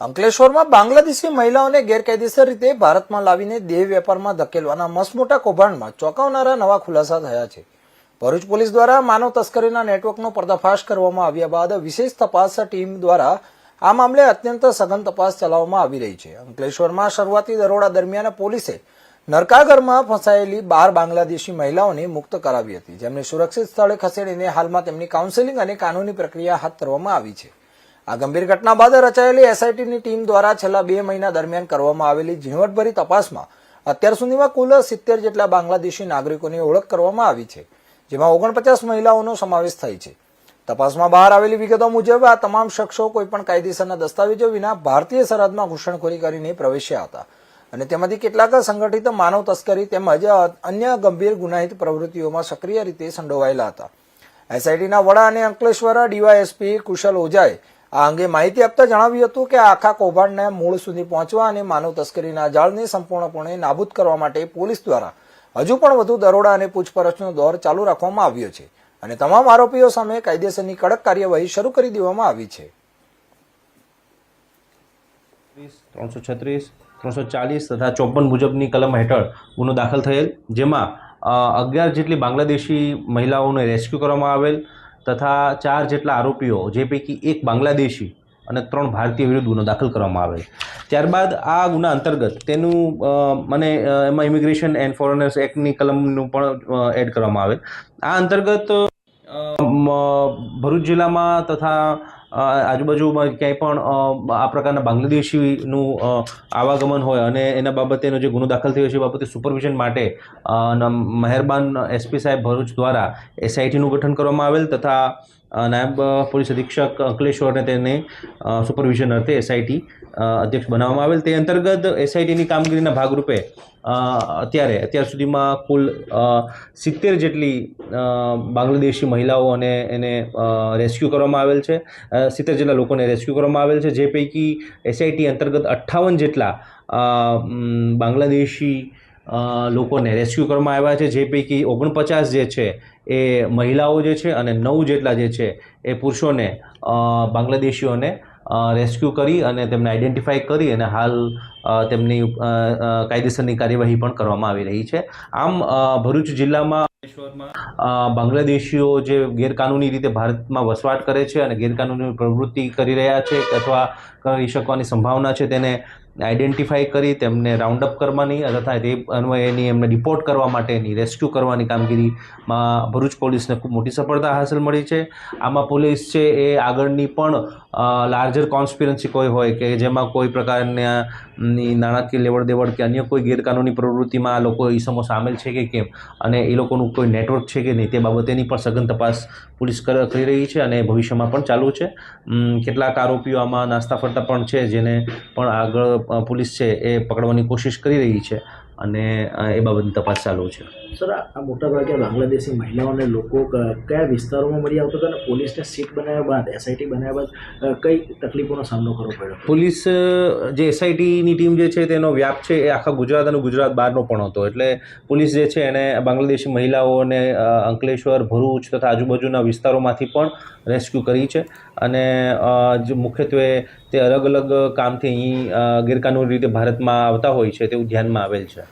અંકલેશ્વરમાં બાંગ્લાદેશી મહિલાઓને ગેરકાયદેસર રીતે ભારતમાં લાવીને દેહ વેપારમાં ધકેલવાના મસમોટા કૌભાંડમાં ચોંકાવનારા નવા ખુલાસા થયા છે। ભરૂચ પોલીસ દ્વારા માનવ તસ્કરીના નેટવર્કનો પર્દાફાશ કરવામાં આવ્યા બાદ વિશેષ તપાસ ટીમ દ્વારા આ મામલે અત્યંત સઘન તપાસ ચલાવવામાં આવી રહી છે। અંકલેશ્વરમાં શરૂઆતી દરોડા દરમિયાન પોલીસે નરકાગરમાં ફસાયેલી 12 બાંગ્લાદેશી મહિલાઓને મુક્ત કરાવી હતી, જેમને સુરક્ષિત સ્થળે ખસેડીને હાલમાં તેમની કાઉન્સેલિંગ અને કાનૂની પ્રક્રિયા હાથ ધરવામાં આવી છે। આ ગંભીર ઘટના બાદ રચાયેલી એસઆઈટીની ટીમ દ્વારા છેલ્લા 2 મહિના દરમિયાન કરવામાં આવેલી ઝીણવટભરી તપાસમાં અત્યાર સુધીમાં કુલ 70 જેટલા બાંગ્લાદેશી નાગરિકોની ઓળખ કરવામાં આવી છે, જેમાં 49 મહિલાઓનો સમાવેશ થાય છે। તપાસમાં બહાર આવેલી વિગતો મુજબ આ તમામ શખ્સો કોઈપણ કાયદેસરના દસ્તાવેજો વિના ભારતીય સરહદમાં ઘૂસણખોરી કરીને પ્રવેશ્યા હતા અને તેમાંથી કેટલાક સંગઠિત માનવ તસ્કરી તેમજ અન્ય ગંભીર ગુનાહિત પ્રવૃત્તિઓમાં સક્રિય રીતે સંડોવાયેલા હતા। એસઆઈટીના વડા અને અંકલેશ્વર ડીવાયએસપી કુશલ ઓઝાએ આ અંગે માહિતી આપતા જણાવ્યું હતું કે આખા કૌભાંડના મૂળ સુધી પહોંચવા અને માનવ તસ્કરીના જાળને સંપૂર્ણપણે નાબૂદ કરવા માટે પોલીસ દ્વારા હજુ પણ વધુ દરોડા અને પૂછપરછનો દોર ચાલુ રાખવામાં આવ્યો છે અને તમામ આરોપીઓ સામે કાયદેસરની કડક કાર્યવાહી શરૂ કરી દેવામાં આવી છે। 336, 340 તથા 54 મુજબની કલમ હેઠળ ગુનો દાખલ થયેલ, જેમાં 11 જેટલી બાંગ્લાદેશી મહિલાઓને રેસ્ક્યુ કરવામાં આવેલ તથા 4 જેટલા આરોપીઓ, જે પૈકી 1 બાંગ્લાદેશી અને 3 ભારતીય વિરુદ્ધ ગુનો દાખલ કરવામાં આવેલ। ત્યારબાદ આ ગુના અંતર્ગત તેનું એમાં ઇમિગ્રેશન એન્ડ ફોરેનર્સ એક્ટની કલમનું પણ એડ કરવામાં આવેલ। આ અંતર્ગત ભરૂચ જિલ્લામાં તથા આજુબાજુમાં ક્યાંય પણ આ પ્રકારના બાંગ્લાદેશીનું આવાગમન હોય અને એના બાબતેનો જે ગુનો દાખલ થયો છે એ બાબતે સુપરવિઝન માટે મહેરબાન એસપી સાહેબ ભરૂચ દ્વારા એસઆઈટીનું ગઠન કરવામાં આવેલ તથા નાયબ પોલીસ અધિક્ષક અંકલેશ્વરને તેને સુપરવિઝન અર્થે એસઆઈટી અધ્યક્ષ બનાવવામાં આવેલ। તે અંતર્ગત એસઆઈટીની કામગીરીના ભાગરૂપે અત્યાર સુધીમાં કુલ 70 જેટલી બાંગ્લાદેશી મહિલાઓ અને એને રેસ્ક્યુ કરવામાં આવેલ છે। 70 જેટલા લોકોને રેસ્ક્યુ કરવામાં આવેલ છે, જે પૈકી એસઆઈટી અંતર્ગત 58 જેટલા બાંગ્લાદેશી લોકોને રેસ્ક્યુ કરવામાં આવ્યા છે, જે પૈકી 49 જે છે એ મહિલાઓ જે છે અને 9 જેટલા જે છે એ પુરુષોને બાંગ્લાદેશીઓને રેસ્ક્યુ કરી અને તેમને આઈડેન્ટિફાઈ કરી અને હાલ તેમની કાયદેસરની કાર્યવાહી પણ કરવામાં આવી રહી છે। આમ ભરૂચ જિલ્લામાં બાંગ્લાદેશીઓ જે ગેરકાનૂની રીતે ભારતમાં વસવાટ કરે છે અને ગેરકાનૂની પ્રવૃત્તિ કરી રહ્યા છે અથવા કરી શકવાની સંભાવના છે, તેને આઈડેન્ટિફાઈ કરી તેમને રાઉન્ડ અપ કરવાની તથા તે અન્વયેની એમને ડિપોર્ટ કરવા માટેની રેસ્ક્યુ કરવાની કામગીરીમાં ભરૂચ પોલીસને ખૂબ મોટી સફળતા હાંસલ મળી છે। આમાં પોલીસ છે એ આગળની પણ લાર્જર કોન્સ્પિરન્સી કોઈ હોય કે જેમાં કોઈ પ્રકારના નાણાકીય લેવડ દેવડ કે અન્ય કોઈ ગેરકાનૂની પ્રવૃત્તિમાં લોકો ઈસમો સામેલ છે કે કેમ અને એ લોકોનું કોઈ નેટવર્ક છે કે નહીં તે બાબતેની પણ સઘન તપાસ પોલીસ કરી રહી છે અને ભવિષ્યમાં પણ ચાલુ છે। કેટલાક આરોપીઓ આમાં નાસ્તા ફરતા પણ છે, જેને પણ આગળ પોલીસ છે એ પકડવાની કોશિશ કરી રહી છે અને એ બાબતની તપાસ ચાલુ છે। સર, આ મોટાભાગે બાંગ્લાદેશી મહિલાઓને લોકો કયા વિસ્તારોમાં મળી આવતો હતો અને પોલીસને સીટ બનાવ્યા બાદ એસઆઈટી બનાવ્યા બાદ કઈ તકલીફોનો સામનો કરવો પડ્યો? પોલીસ જે એસઆઈટીની ટીમ જે છે તેનો વ્યાપ છે એ આખા ગુજરાત અને ગુજરાત બહારનો પણ હતો, એટલે પોલીસ જે છે એને બાંગ્લાદેશી મહિલાઓને અંકલેશ્વર, ભરૂચ તથા આજુબાજુના વિસ્તારોમાંથી પણ રેસ્ક્યુ કરી છે અને મુખ્યત્વે તે અલગ અલગ કામથી અહીં ગેરકાનૂની રીતે ભારતમાં આવતા હોય છે તેવું ધ્યાનમાં આવેલ છે।